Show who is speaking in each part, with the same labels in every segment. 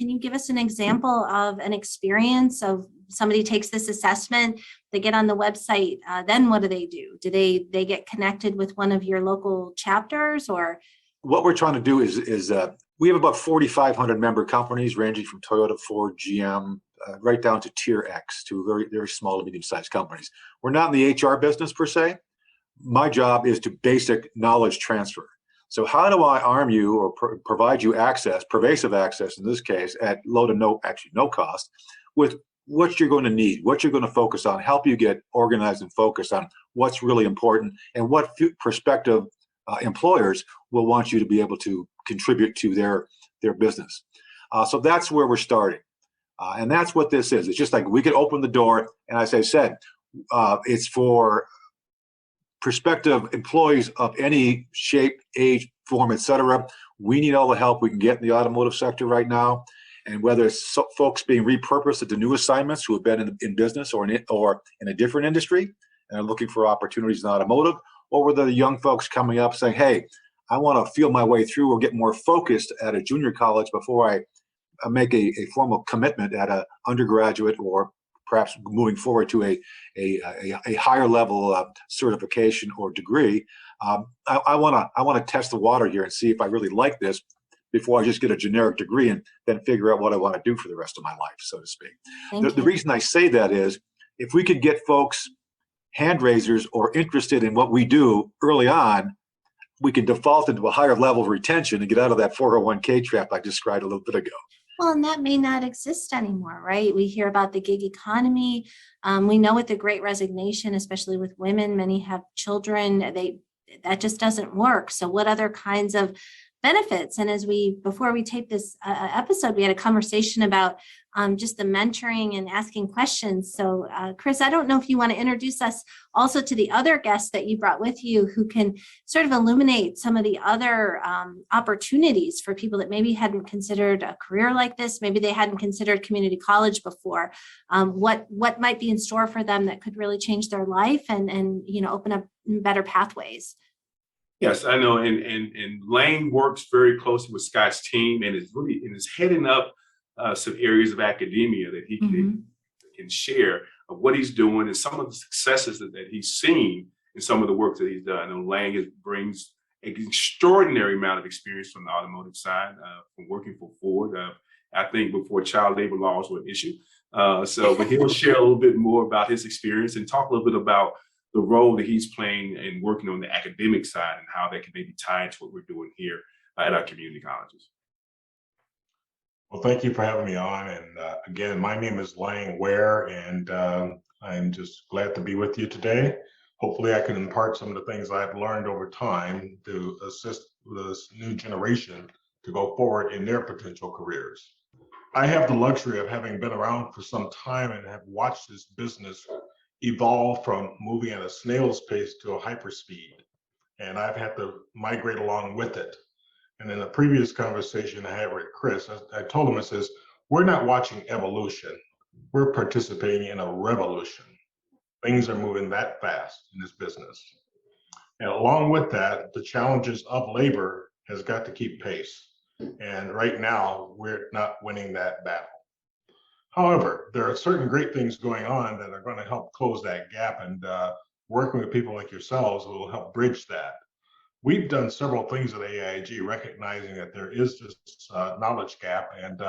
Speaker 1: Can you give us an example of an experience of somebody takes this assessment, they get on the website, then what do? Do they get connected with one of your local chapters, or?
Speaker 2: What we're trying to do is we have about 4,500 member companies ranging from Toyota, Ford, GM, right down to Tier X, to very, very small to medium-sized companies. We're not in the HR business per se. My job is to basic knowledge transfer. So how do I arm you or provide you access, pervasive access in this case, at low to no cost, with what you're going to need, what you're going to focus on, help you get organized and focused on what's really important, and what prospective employers will want you to be able to contribute to their business. So that's where we're starting. And that's what this is. It's just like we could open the door, and as I said, it's for prospective employees of any shape, age, form, etc. We need all the help we can get in the automotive sector right now. And whether it's folks being repurposed into new assignments who have been in business or in a different industry and are looking for opportunities in automotive, or whether the young folks coming up saying, hey, I want to feel my way through or get more focused at a junior college before I make a formal commitment at an undergraduate, or perhaps moving forward to a higher level of certification or degree. I want to test the water here and see if I really like this before I just get a generic degree and then figure out what I want to do for the rest of my life, so to speak. The reason I say that is, if we could get folks hand raisers or interested in what we do early on, we can default into a higher level of retention and get out of that 401k trap I described a little bit ago.
Speaker 1: Well, and that may not exist anymore, right? We hear about the gig economy. We know with the Great Resignation, especially with women, many have children, that just doesn't work. So what other kinds of benefits? And before we taped this episode, we had a conversation about just the mentoring and asking questions. So Chris, I don't know if you want to introduce us also to the other guests that you brought with you who can sort of illuminate some of the other opportunities for people that maybe hadn't considered a career like this. Maybe they hadn't considered community college before. What might be in store for them that could really change their life and open up better pathways.
Speaker 3: Yes, I know, and Lane works very closely with Scot's team, and is heading up some areas of academia that he can share of what he's doing and some of the successes that he's seen in some of the work that he's done. And Lane brings an extraordinary amount of experience from the automotive side, from working for Ford. I think before child labor laws were an issue. But he'll share a little bit more about his experience and talk a little bit about the role that he's playing and working on the academic side and how that can maybe tie into what we're doing here at our community colleges.
Speaker 4: Well, thank you for having me on. And again, my name is Ware, and I'm just glad to be with you today. Hopefully I can impart some of the things I've learned over time to assist this new generation to go forward in their potential careers. I have the luxury of having been around for some time and have watched this business evolve from moving at a snail's pace to a hyperspeed. And I've had to migrate along with it. And in a previous conversation I had with Chris, I told him, I says, we're not watching evolution, we're participating in a revolution. Things are moving that fast in this business. And along with that, the challenges of labor has got to keep pace. And right now, we're not winning that battle. However, there are certain great things going on that are going to help close that gap, and working with people like yourselves will help bridge that. We've done severig things at AIG, recognizing that there is this knowledge gap, and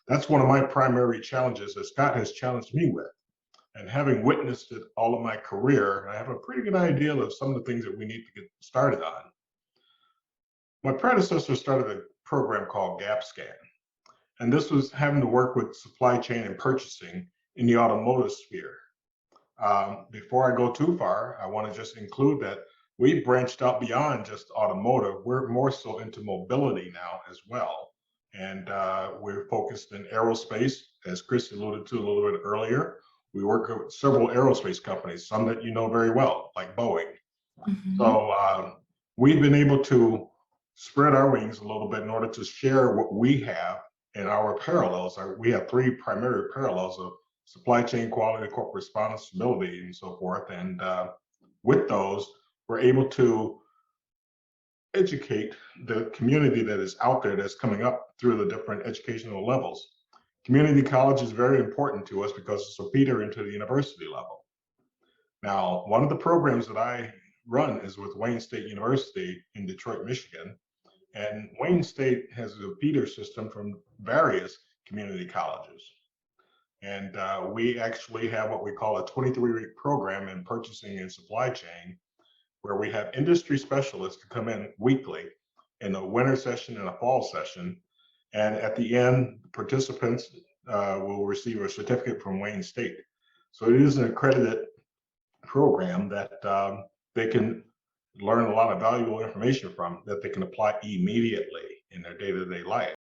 Speaker 4: that's one of my primary challenges that Scot has challenged me with. And having witnessed it all of my career, I have a pretty good idea of some of the things that we need to get started on. My predecessor started a program called GapScan. And this was having to work with supply chain and purchasing in the automotive sphere. Before I go too far, I want to just include that we branched out beyond just automotive. We're more so into mobility now as well. And we're focused in aerospace, as Chris alluded to a little bit earlier. We work with several aerospace companies, some that you know very well, like Boeing. So we've been able to spread our wings a little bit in order to share what we have in our parallels. We have three primary parallels of supply chain quality, corporate responsibility, and so forth. And with those, we're able to educate the community that is out there that's coming up through the different educational levels. Community college is very important to us because it's a feeder into the university level. Now, one of the programs that I run is with Wayne State University in Detroit, Michigan. And Wayne State has a feeder system from various community colleges. And we actually have what we call a 23-week program in purchasing and supply chain, where we have industry specialists to come in weekly in a winter session and a fall session. And at the end, participants will receive a certificate from Wayne State. So it is an accredited program that they can learn a lot of valuable information from that they can apply immediately in their day-to-day life.